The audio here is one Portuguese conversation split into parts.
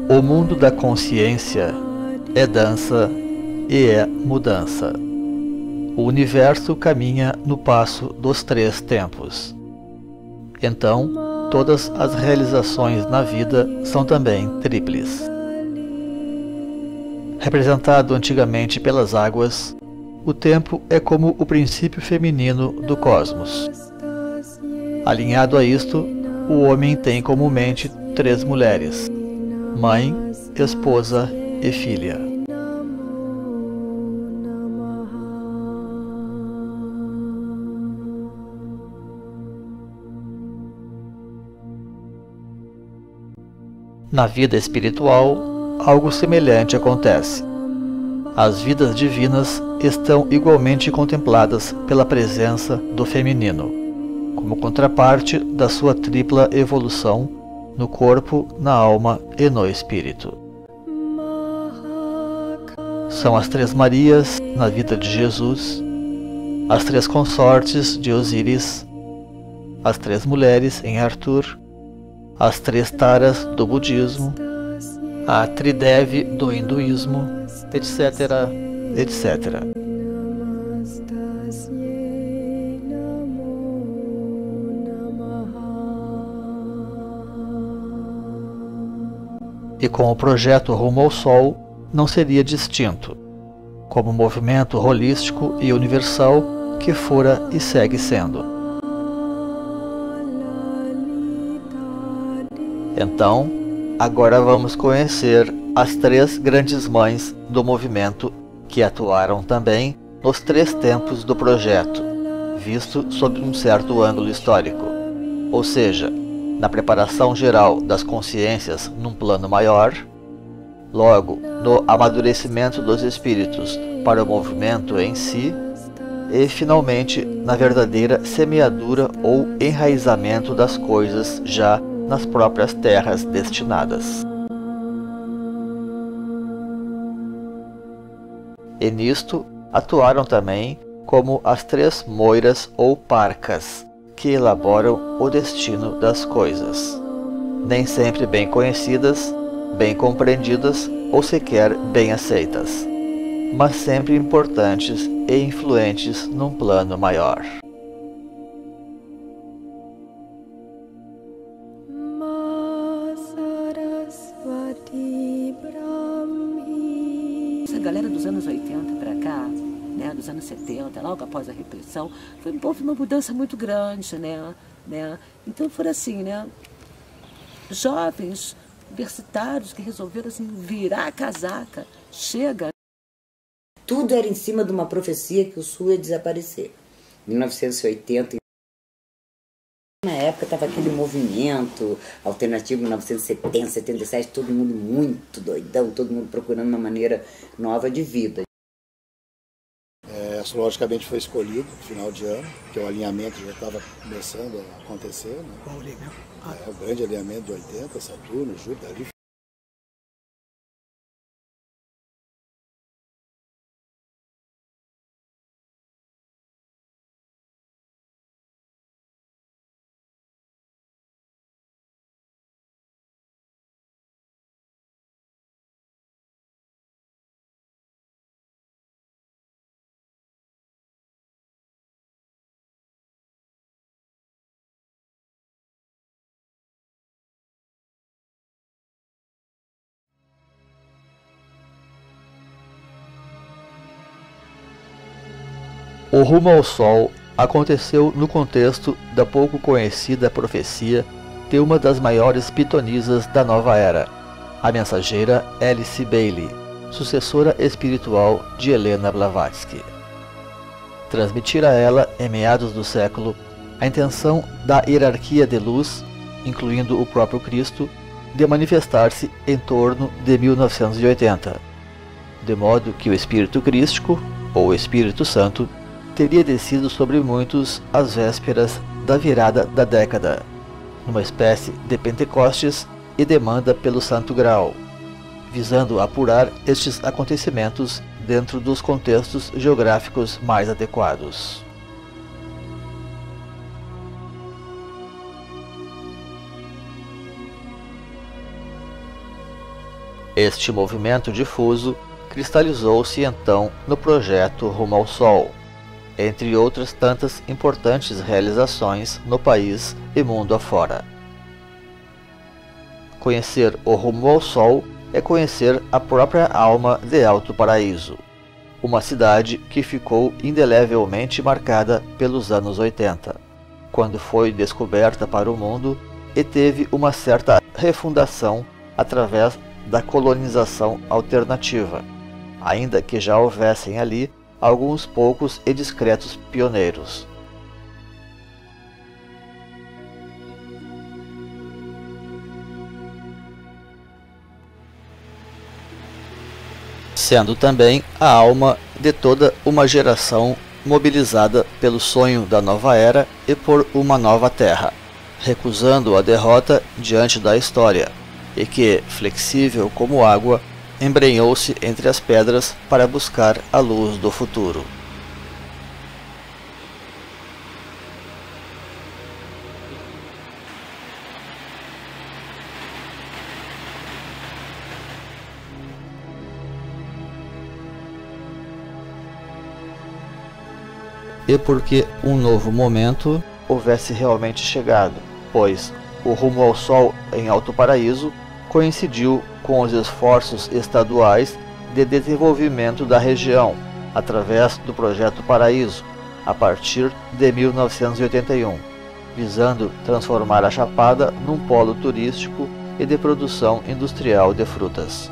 O mundo da consciência é dança e é mudança. O universo caminha no passo dos 3 tempos. Então, todas as realizações na vida são também tríples. Representado antigamente pelas águas, o tempo é como o princípio feminino do cosmos. Alinhado a isto, o homem tem comumente 3 mulheres: mãe, esposa e filha. Na vida espiritual, algo semelhante acontece. As vidas divinas estão igualmente contempladas pela presença do feminino, como contraparte da sua tripla evolução no corpo, na alma e no espírito. São as 3 Marias na vida de Jesus, as 3 consortes de Osíris, as 3 mulheres em Arthur, as 3 taras do budismo, a Tridevi do hinduísmo, etc, etc. E com o projeto Rumo ao Sol não seria distinto, como movimento holístico e universal que fora e segue sendo. Então, agora vamos conhecer as 3 grandes mães do movimento que atuaram também nos 3 tempos do projeto, visto sob um certo ângulo histórico, ou seja, na preparação geral das consciências num plano maior, logo no amadurecimento dos espíritos para o movimento em si, e finalmente na verdadeira semeadura ou enraizamento das coisas já nas próprias terras destinadas. E nisto atuaram também como as 3 moiras ou parcas, que elaboram o destino das coisas, nem sempre bem conhecidas, bem compreendidas ou sequer bem aceitas, mas sempre importantes e influentes num plano maior. Essa galera dos anos 80 para cá, né, dos anos 70, logo após a repressão, houve uma mudança muito grande, né? Então foram assim, né? Jovens universitários que resolveram assim, virar a casaca, chega. Tudo era em cima de uma profecia que o Sul ia desaparecer. 1980, na época estava aquele movimento alternativo, 1970, 77, todo mundo muito doidão, todo mundo procurando uma maneira nova de vida. Astrologicamente foi escolhido no final de ano, porque o alinhamento já estava começando a acontecer. Né? Qual alinhamento? O grande alinhamento de 80, Saturno, Júpiter, ali O Rumo ao Sol aconteceu no contexto da pouco conhecida profecia de uma das maiores pitonisas da nova era, a mensageira Alice Bailey, sucessora espiritual de Helena Blavatsky. Transmitir a ela, em meados do século, a intenção da hierarquia de luz, incluindo o próprio Cristo, de manifestar-se em torno de 1980, de modo que o Espírito Crístico, ou Espírito Santo, teria descido sobre muitos às vésperas da virada da década, numa espécie de Pentecostes e demanda pelo Santo Graal, visando apurar estes acontecimentos dentro dos contextos geográficos mais adequados. Este movimento difuso cristalizou-se então no projeto Rumo ao Sol, entre outras tantas importantes realizações no país e mundo afora. Conhecer o Rumo ao Sol é conhecer a própria alma de Alto Paraíso, uma cidade que ficou indelevelmente marcada pelos anos 80, quando foi descoberta para o mundo e teve uma certa refundação através da colonização alternativa, ainda que já houvessem ali alguns poucos e discretos pioneiros. Sendo também a alma de toda uma geração mobilizada pelo sonho da nova era e por uma nova terra, recusando a derrota diante da história, e que, flexível como água, embrenhou-se entre as pedras para buscar a luz do futuro. E porque um novo momento houvesse realmente chegado, pois o Rumo ao Sol em Alto Paraíso coincidiu com os esforços estaduais de desenvolvimento da região, através do Projeto Paraíso, a partir de 1981, visando transformar a Chapada num polo turístico e de produção industrial de frutas.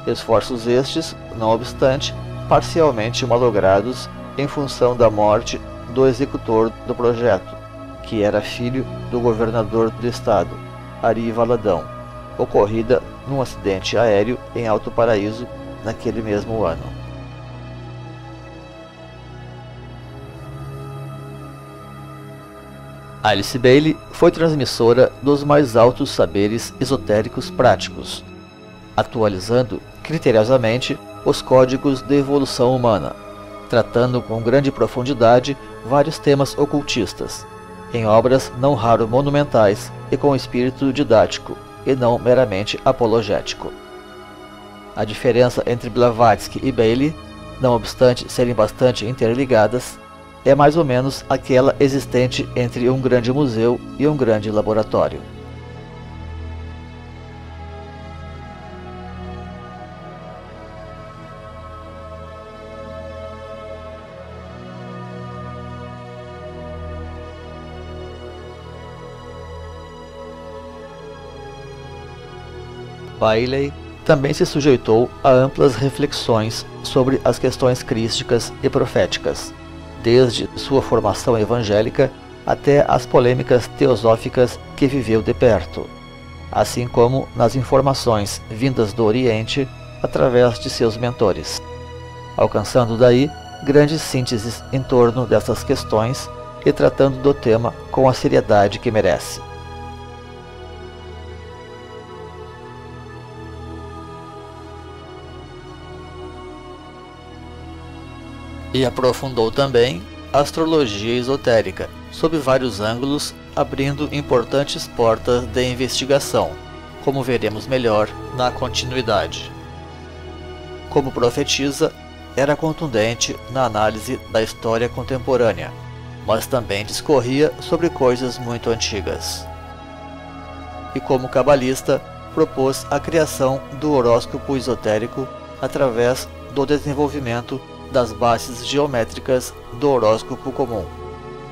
Esforços estes, não obstante, parcialmente malogrados em função da morte do executor do projeto, que era filho do governador do estado, Ari Valadão, ocorrida num acidente aéreo em Alto Paraíso naquele mesmo ano. Alice Bailey foi transmissora dos mais altos saberes esotéricos práticos, atualizando criteriosamente os códigos de evolução humana, tratando com grande profundidade vários temas ocultistas, em obras não raro monumentais e com espírito didático, e não meramente apologético. A diferença entre Blavatsky e Bailey, não obstante serem bastante interligadas, é mais ou menos aquela existente entre um grande museu e um grande laboratório. Bailey também se sujeitou a amplas reflexões sobre as questões crísticas e proféticas, desde sua formação evangélica até as polêmicas teosóficas que viveu de perto, assim como nas informações vindas do Oriente através de seus mentores, alcançando daí grandes sínteses em torno dessas questões e tratando do tema com a seriedade que merece. E aprofundou também a astrologia esotérica, sob vários ângulos, abrindo importantes portas de investigação, como veremos melhor na continuidade. Como profetisa, era contundente na análise da história contemporânea, mas também discorria sobre coisas muito antigas. E como cabalista, propôs a criação do horóscopo esotérico através do desenvolvimento das bases geométricas do horóscopo comum,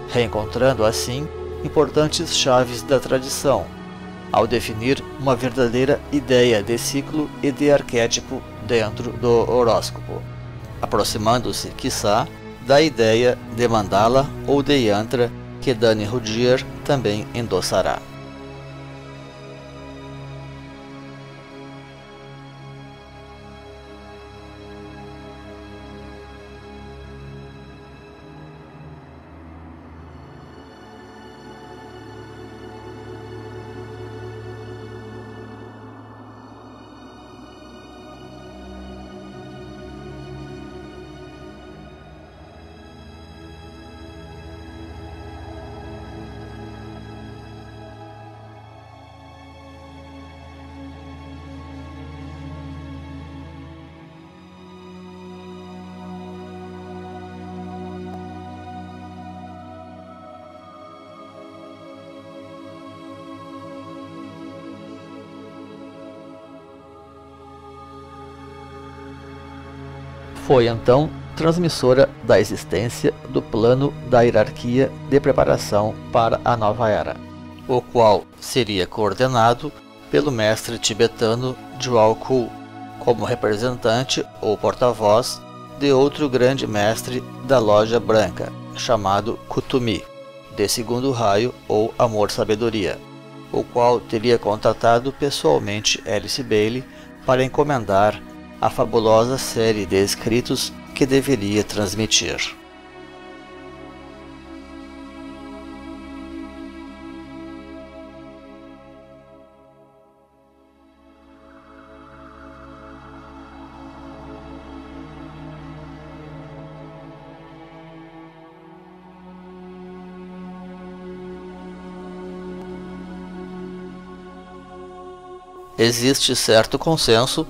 reencontrando assim importantes chaves da tradição, ao definir uma verdadeira ideia de ciclo e de arquétipo dentro do horóscopo, aproximando-se, quiçá, da ideia de mandala ou de yantra que Dani Rudier também endossará. Foi então transmissora da existência do plano da hierarquia de preparação para a nova era, o qual seria coordenado pelo mestre tibetano Djwhal Khul, como representante ou porta-voz de outro grande mestre da loja branca, chamado Kutumi, de segundo raio ou amor-sabedoria, o qual teria contratado pessoalmente Alice Bailey para encomendar a fabulosa série de escritos que deveria transmitir. Existe certo consenso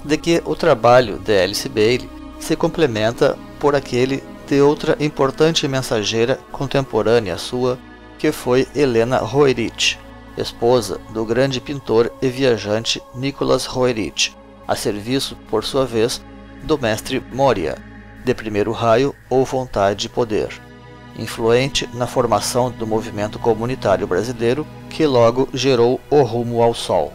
de que o trabalho de Alice Bailey se complementa por aquele de outra importante mensageira contemporânea sua, que foi Helena Roerich, esposa do grande pintor e viajante Nicholas Roerich, a serviço, por sua vez, do mestre Moria, de primeiro raio ou vontade e poder, influente na formação do movimento comunitário brasileiro, que logo gerou o Rumo ao Sol.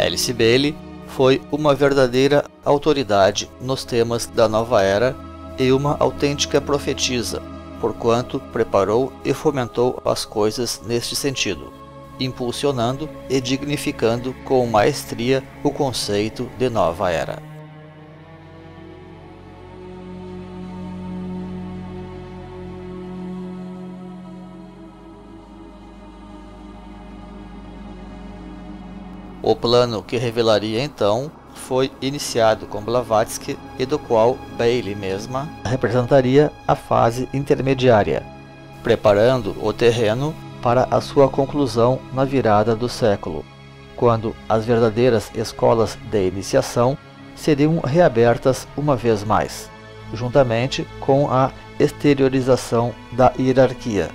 Alice Bailey foi uma verdadeira autoridade nos temas da nova era e uma autêntica profetisa, porquanto preparou e fomentou as coisas neste sentido, impulsionando e dignificando com maestria o conceito de nova era. O plano que revelaria então foi iniciado com Blavatsky e do qual Bailey mesma representaria a fase intermediária, preparando o terreno para a sua conclusão na virada do século, quando as verdadeiras escolas de iniciação seriam reabertas uma vez mais, juntamente com a exteriorização da hierarquia,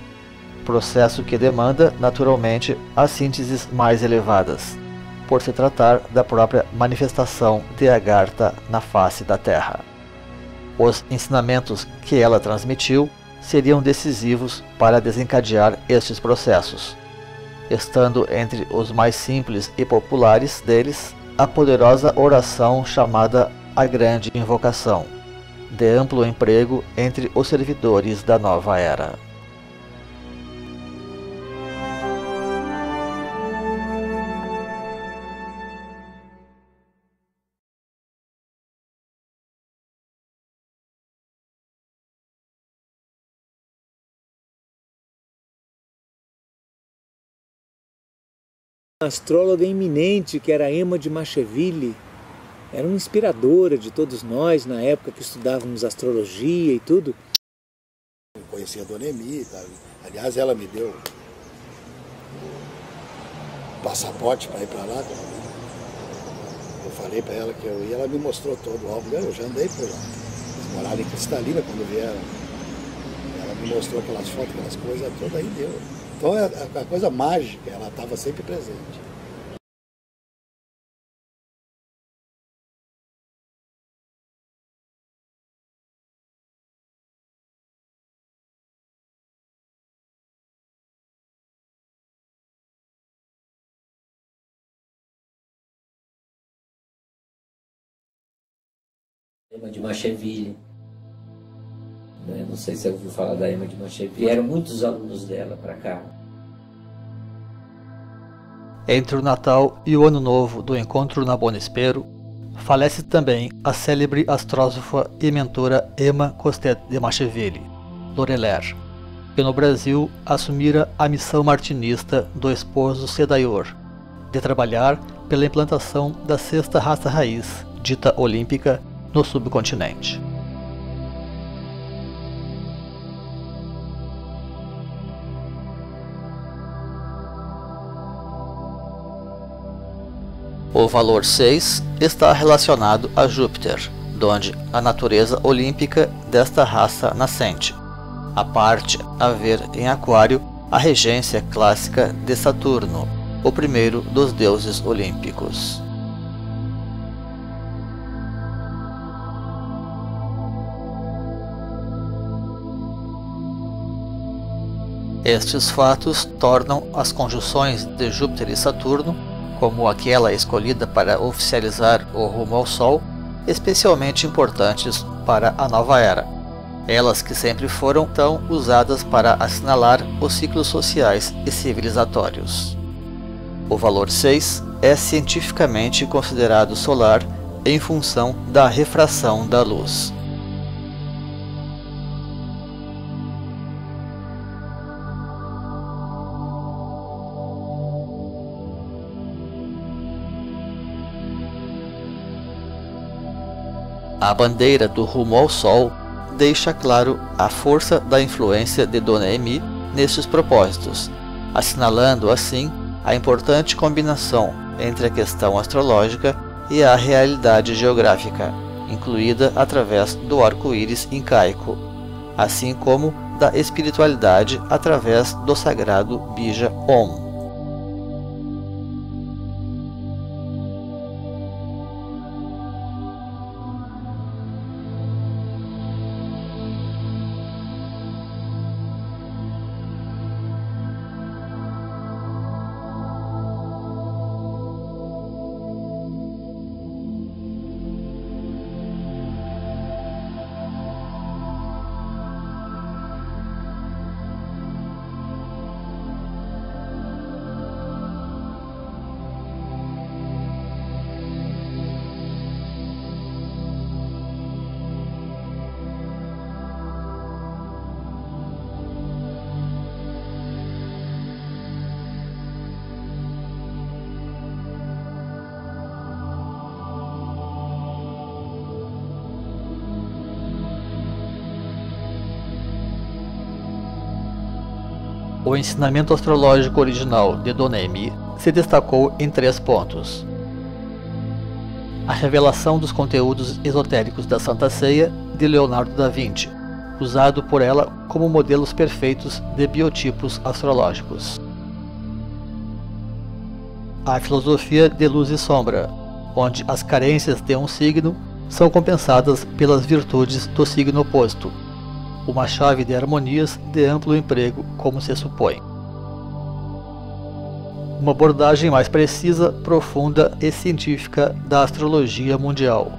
processo que demanda naturalmente as sínteses mais elevadas, por se tratar da própria manifestação de Agartha na face da Terra. Os ensinamentos que ela transmitiu seriam decisivos para desencadear estes processos, estando entre os mais simples e populares deles a poderosa oração chamada a Grande Invocação, de amplo emprego entre os servidores da nova era. Astróloga eminente que era Emma de Macheville, era uma inspiradora de todos nós na época que estudávamos astrologia e tudo. Eu conheci a Dona Emi, tá? Aliás, ela me deu o passaporte para ir para lá. Eu falei para ela que eu ia, ela me mostrou todo o álbum. Eu já andei por lá. Eles moraram em Cristalina quando vieram. Ela me mostrou aquelas fotos, aquelas coisas, todas aí deu. Então a coisa mágica, ela estava sempre presente. Ema de Macheville. Não sei se você ouviu falar da Ema de Macheville. Vieram muitos alunos dela para cá. Entre o Natal e o Ano Novo do encontro na Bonespero, falece também a célebre astrósofa e mentora Emma Costet de Macheville, Lorelère, que no Brasil assumira a missão martinista do esposo Sedaior, de trabalhar pela implantação da sexta raça raiz, dita olímpica, no subcontinente. O valor 6 está relacionado a Júpiter, donde a natureza olímpica desta raça nascente, a parte a ver em Aquário a regência clássica de Saturno, o primeiro dos deuses olímpicos. Estes fatos tornam as conjunções de Júpiter e Saturno, como aquela escolhida para oficializar o rumo ao Sol, especialmente importantes para a nova era. Elas que sempre foram tão usadas para assinalar os ciclos sociais e civilizatórios. O valor 6 é cientificamente considerado solar em função da refração da luz. A bandeira do rumo ao Sol deixa claro a força da influência de Dona Emi nestes propósitos, assinalando assim a importante combinação entre a questão astrológica e a realidade geográfica, incluída através do arco-íris incaico, assim como da espiritualidade através do sagrado Bija Om. O ensinamento astrológico original de Dona Emi se destacou em 3 pontos: a revelação dos conteúdos esotéricos da Santa Ceia de Leonardo da Vinci, usado por ela como modelos perfeitos de biotipos astrológicos; a filosofia de luz e sombra, onde as carências de um signo são compensadas pelas virtudes do signo oposto, uma chave de harmonias de amplo emprego, como se supõe. Uma abordagem mais precisa, profunda e científica da astrologia mundial,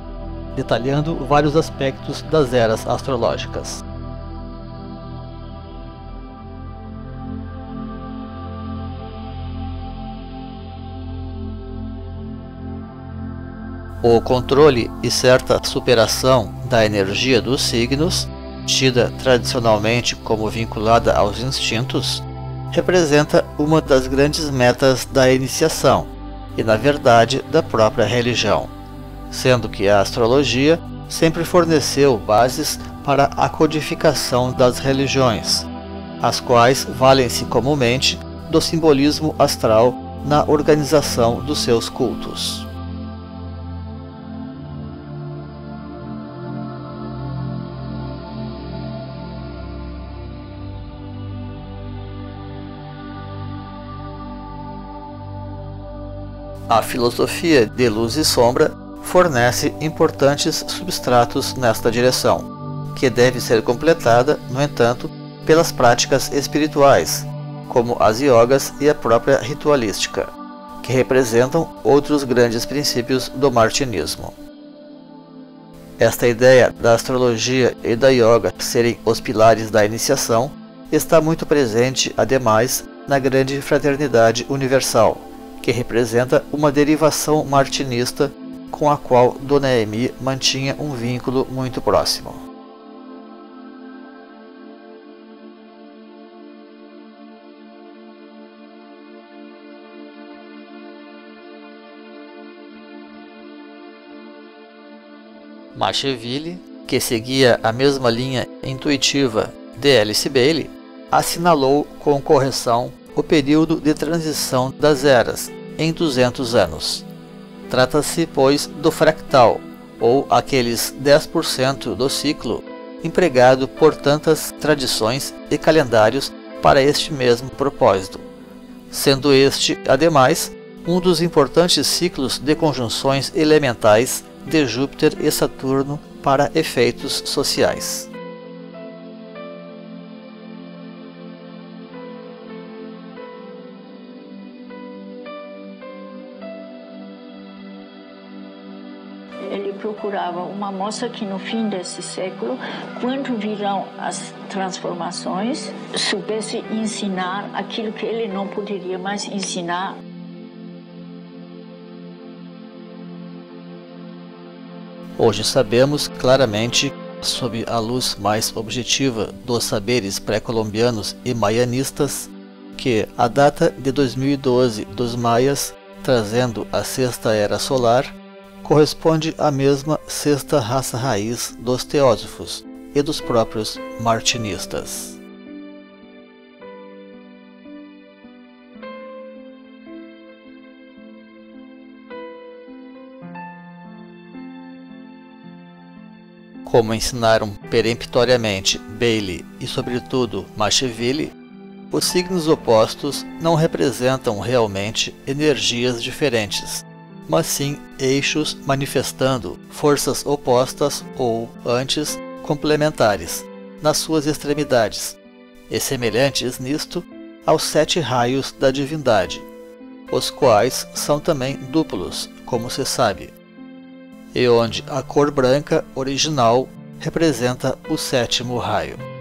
detalhando vários aspectos das eras astrológicas. O controle e certa superação da energia dos signos, tida tradicionalmente como vinculada aos instintos, representa uma das grandes metas da iniciação e, na verdade, da própria religião, sendo que a astrologia sempre forneceu bases para a codificação das religiões, as quais valem-se comumente do simbolismo astral na organização dos seus cultos. A filosofia de luz e sombra fornece importantes substratos nesta direção, que deve ser completada, no entanto, pelas práticas espirituais, como as yogas e a própria ritualística, que representam outros grandes princípios do martinismo. Esta ideia da astrologia e da yoga serem os pilares da iniciação está muito presente, ademais, na grande fraternidade universal, que representa uma derivação martinista com a qual Dona Emi mantinha um vínculo muito próximo. Macheville, que seguia a mesma linha intuitiva de Alice Bailey, assinalou com correção o período de transição das eras, em 200 anos. Trata-se, pois, do fractal, ou aqueles 10% do ciclo empregado por tantas tradições e calendários para este mesmo propósito, sendo este, ademais, um dos importantes ciclos de conjunções elementais de Júpiter e Saturno para efeitos sociais. Ele procurava uma moça que no fim desse século, quando virão as transformações, soubesse ensinar aquilo que ele não poderia mais ensinar. Hoje sabemos claramente, sob a luz mais objetiva dos saberes pré-colombianos e maianistas, que a data de 2012 dos maias, trazendo a sexta era solar, corresponde à mesma sexta raça raiz dos teósofos e dos próprios martinistas. Como ensinaram peremptoriamente Bailey e, sobretudo, Macheville, os signos opostos não representam realmente energias diferentes, mas sim eixos manifestando forças opostas ou, antes, complementares, nas suas extremidades, e semelhantes nisto aos 7 raios da divindade, os quais são também duplos, como se sabe, e onde a cor branca original representa o 7º raio.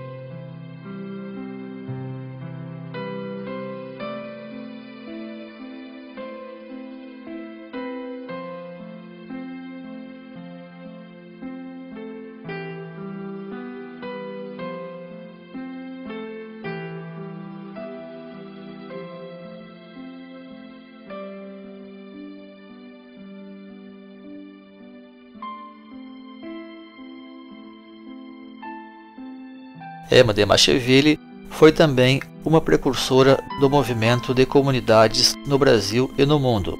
Emma de Macheville foi também uma precursora do movimento de comunidades no Brasil e no mundo,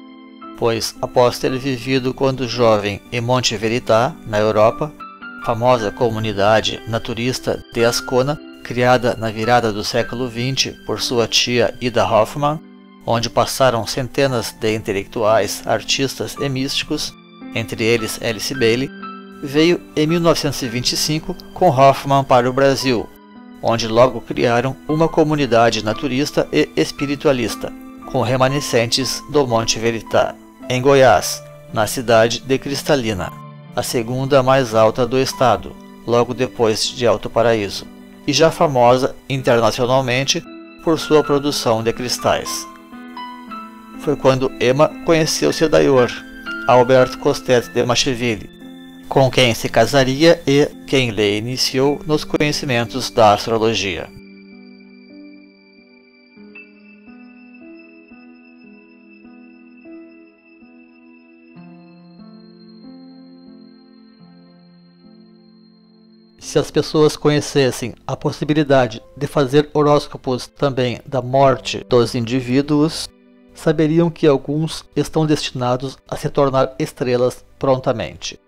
pois, após ter vivido quando jovem em Monte Verità, na Europa, famosa comunidade naturista de Ascona, criada na virada do século XX por sua tia Ida Hoffmann, onde passaram centenas de intelectuais, artistas e místicos, entre eles Alice Bailey, veio em 1925 com Hoffmann para o Brasil, onde logo criaram uma comunidade naturista e espiritualista, com remanescentes do Monte Verità, em Goiás, na cidade de Cristalina, a segunda mais alta do estado, logo depois de Alto Paraíso, e já famosa internacionalmente por sua produção de cristais. Foi quando Emma conheceu seu daior, Albert Costet de Macheville, com quem se casaria e quem lhe iniciou nos conhecimentos da astrologia. Se as pessoas conhecessem a possibilidade de fazer horóscopos também da morte dos indivíduos, saberiam que alguns estão destinados a se tornar estrelas prontamente.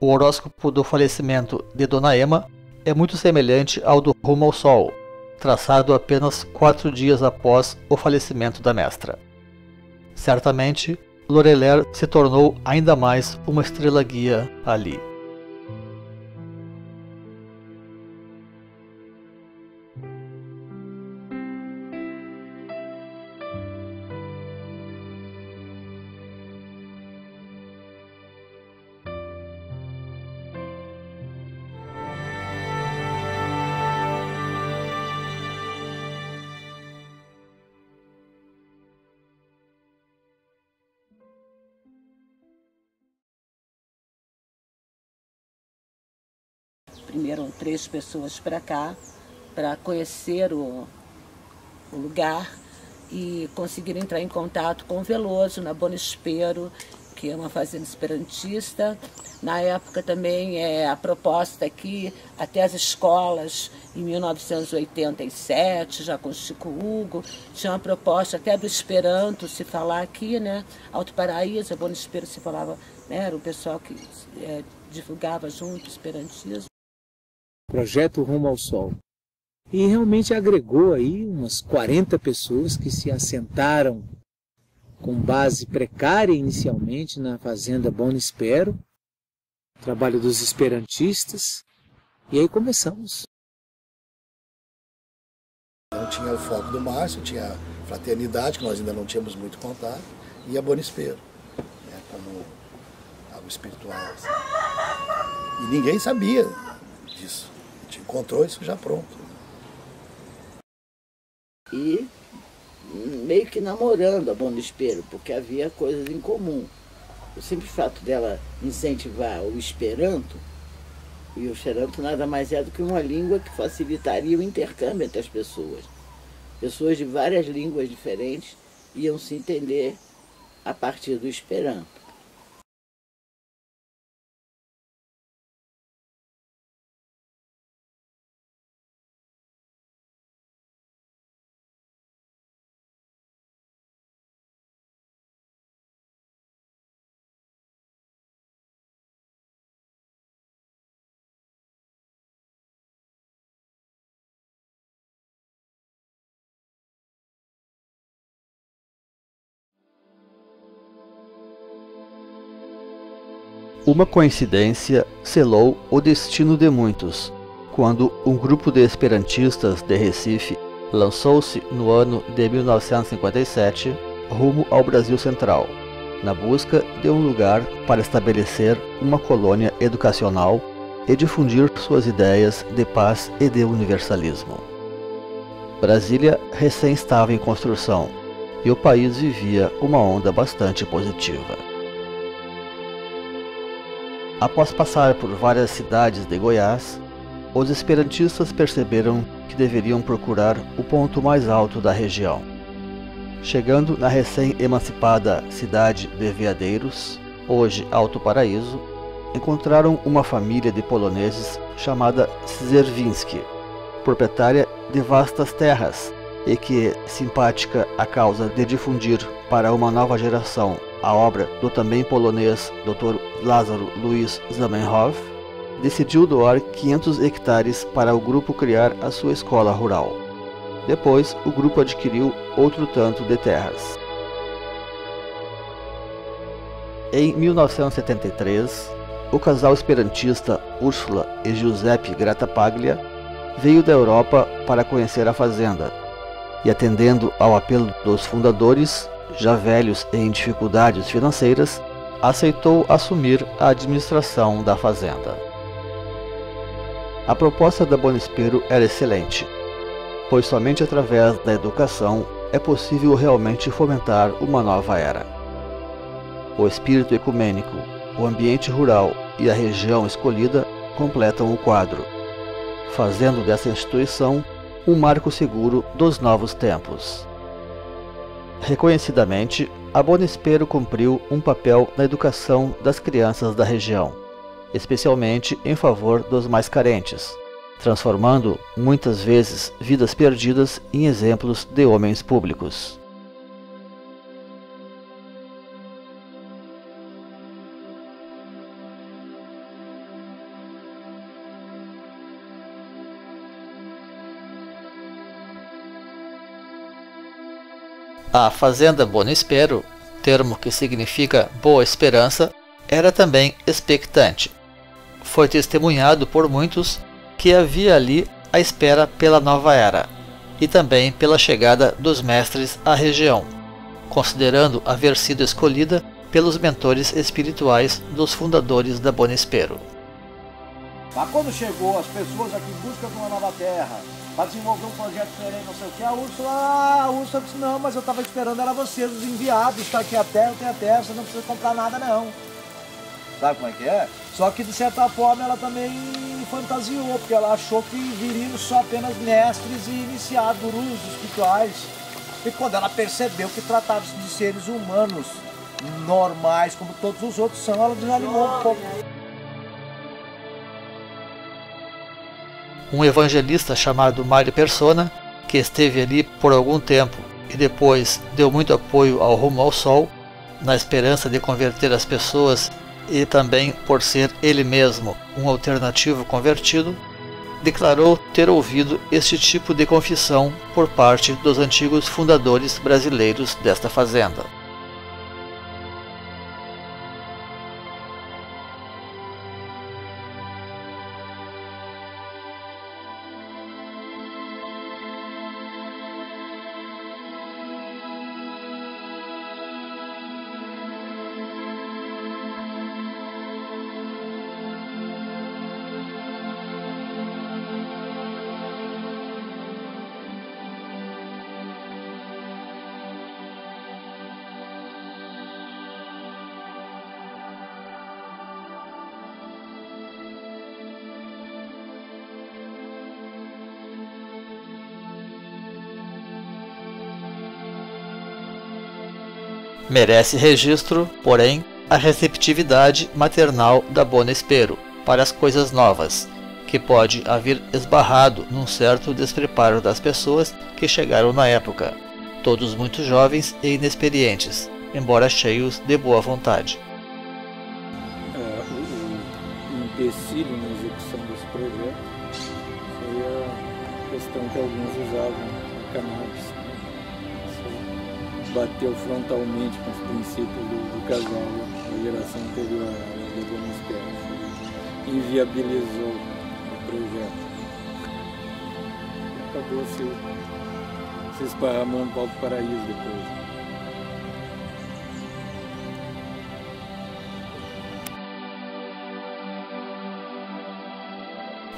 O horóscopo do falecimento de Dona Emma é muito semelhante ao do Rumo ao Sol, traçado apenas 4 dias após o falecimento da mestra. Certamente, Lorelher se tornou ainda mais uma estrela guia ali. Primeiro 3 pessoas para cá, para conhecer o lugar e conseguir entrar em contato com o Veloso, na Bonespero, que é uma fazenda esperantista. Na época também a proposta aqui, até as escolas, em 1987, já com Chico Hugo, tinha uma proposta até do Esperanto se falar aqui, né? Alto Paraíso, a Bonespero se falava, né? Era o pessoal que divulgava junto o esperantismo. Projeto Rumo ao Sol. E realmente agregou aí umas 40 pessoas que se assentaram com base precária inicialmente na fazenda Bonespero, trabalho dos esperantistas, e aí começamos. Não tinha o foco do Márcio, tinha a Fraternidade, que nós ainda não tínhamos muito contato, e a Bonespero, né, como algo espiritual. Assim. E ninguém sabia disso. A gente encontrou isso já pronto. E meio que namorando a Bonespero, porque havia coisas em comum. O simples fato dela incentivar o Esperanto, e o Esperanto nada mais é do que uma língua que facilitaria o intercâmbio entre as pessoas. Pessoas de várias línguas diferentes iam se entender a partir do Esperanto. Uma coincidência selou o destino de muitos, quando um grupo de esperantistas de Recife lançou-se no ano de 1957 rumo ao Brasil Central, na busca de um lugar para estabelecer uma colônia educacional e difundir suas ideias de paz e de universalismo. Brasília recém estava em construção e o país vivia uma onda bastante positiva. Após passar por várias cidades de Goiás, os esperantistas perceberam que deveriam procurar o ponto mais alto da região. Chegando na recém-emancipada cidade de Veadeiros, hoje Alto Paraíso, encontraram uma família de poloneses chamada Czerwinski, proprietária de vastas terras e que, simpática à causa de difundir para uma nova geração a obra do também polonês Dr. Lázaro Luiz Zamenhof, decidiu doar 500 hectares para o grupo criar a sua escola rural. Depois, o grupo adquiriu outro tanto de terras. Em 1973, o casal esperantista Úrsula e Giuseppe Grattapaglia veio da Europa para conhecer a fazenda e, atendendo ao apelo dos fundadores, já velhos e em dificuldades financeiras, aceitou assumir a administração da fazenda. A proposta da Bonespero era excelente, pois somente através da educação é possível realmente fomentar uma nova era. O espírito ecumênico, o ambiente rural e a região escolhida completam o quadro, fazendo dessa instituição um marco seguro dos novos tempos. Reconhecidamente, a Bonespero cumpriu um papel na educação das crianças da região, especialmente em favor dos mais carentes, transformando muitas vezes vidas perdidas em exemplos de homens públicos. A Fazenda Bonespero termo que significa Boa Esperança, era também expectante. Foi testemunhado por muitos que havia ali a espera pela nova era, e também pela chegada dos mestres à região, considerando haver sido escolhida pelos mentores espirituais dos fundadores da Bonespero. Mas quando chegou as pessoas aqui em busca de uma nova terra, para desenvolver um projeto diferente, não sei o que, a Úrsula disse, não, mas eu estava esperando era vocês, os enviados, está aqui a terra, eu tenho a terra, você não precisa comprar nada não. Sabe como é que é? Só que de certa forma ela também fantasiou, porque ela achou que viriam só apenas mestres e iniciados, gurus espirituais. E quando ela percebeu que tratavam-se de seres humanos normais, como todos os outros são, ela desanimou um pouco. Um evangelista chamado Mário Persona, que esteve ali por algum tempo e depois deu muito apoio ao Rumo ao Sol, na esperança de converter as pessoas e também por ser ele mesmo um alternativo convertido, declarou ter ouvido este tipo de confissão por parte dos antigos fundadores brasileiros desta fazenda. Merece registro, porém, a receptividade maternal da Bonespero para as coisas novas, que pode haver esbarrado num certo despreparo das pessoas que chegaram na época, todos muito jovens e inexperientes, embora cheios de boa vontade. O empecilho na execução desse projeto foi a questão que alguns usavam a cannabis. Bateu frontalmente com os princípios do casal da geração anterior à Bonespero. Inviabilizou o projeto. E acabou se esparramando para o paraíso depois.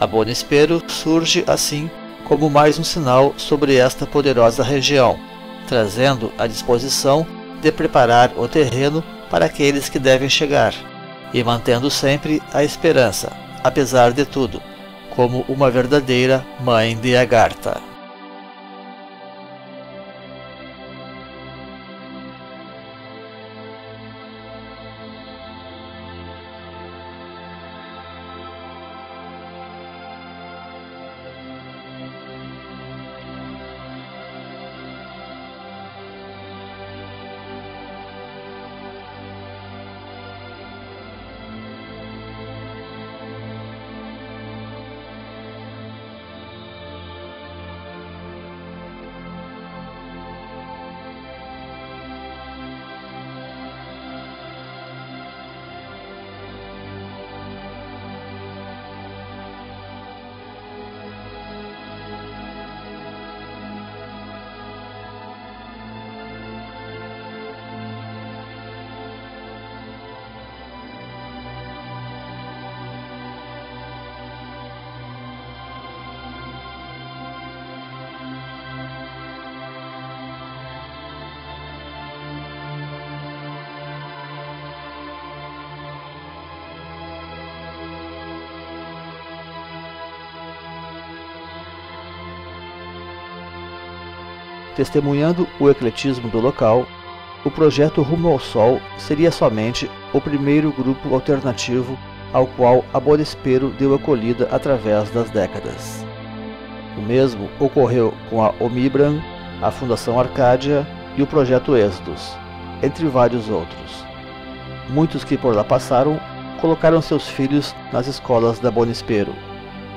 A Bonespero surge assim como mais um sinal sobre esta poderosa região, trazendo a disposição de preparar o terreno para aqueles que devem chegar, e mantendo sempre a esperança, apesar de tudo, como uma verdadeira mãe de Agartha. Testemunhando o ecletismo do local, o projeto Rumo ao Sol seria somente o primeiro grupo alternativo ao qual a Bonespero deu acolhida através das décadas. O mesmo ocorreu com a Omibram, a Fundação Arcádia e o Projeto Êxodos, entre vários outros. Muitos que por lá passaram colocaram seus filhos nas escolas da Bonespero,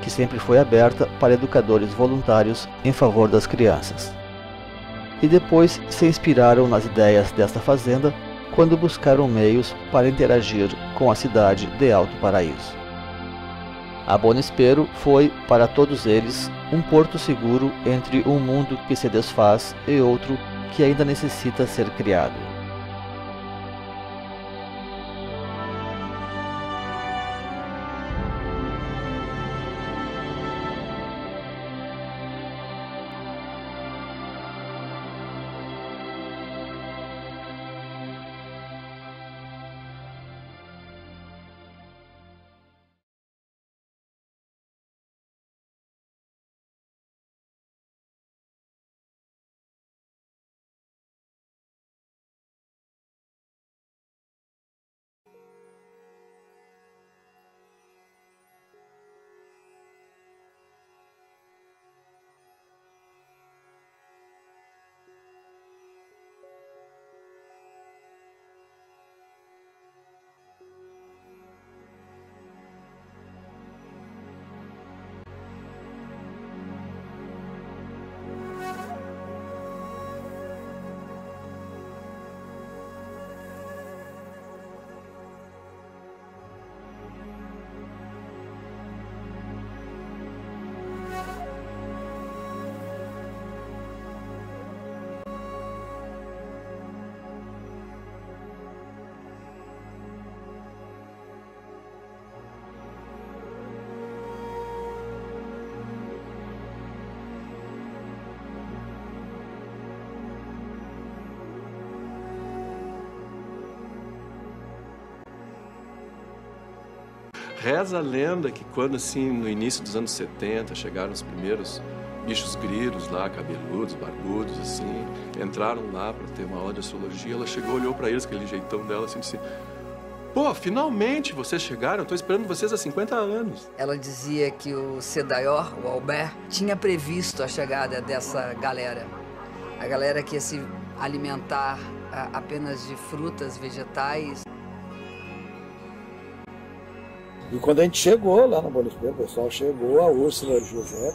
que sempre foi aberta para educadores voluntários em favor das crianças. E depois se inspiraram nas ideias desta fazenda quando buscaram meios para interagir com a cidade de Alto Paraíso. A Bonespero foi, para todos eles, um porto seguro entre um mundo que se desfaz e outro que ainda necessita ser criado. Reza a lenda que quando, assim, no início dos anos 70, chegaram os primeiros bichos grilos lá, cabeludos, barbudos, assim, entraram lá para ter uma aula de astrologia, ela chegou, olhou para eles, aquele jeitão dela, assim, disse: pô, finalmente vocês chegaram, eu tô esperando vocês há 50 anos. Ela dizia que o Cedayor, o Albert, tinha previsto a chegada dessa galera. A galera que ia se alimentar apenas de frutas, vegetais. E quando a gente chegou lá no Bonespero, o pessoal chegou, a Úrsula e o José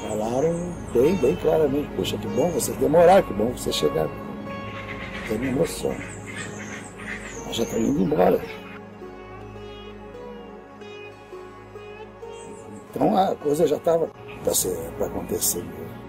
falaram bem claramente: poxa, que bom vocês demoraram, que bom vocês chegaram. Tem emoção. Nós já estamos indo embora. Então a coisa já estava para acontecer mesmo.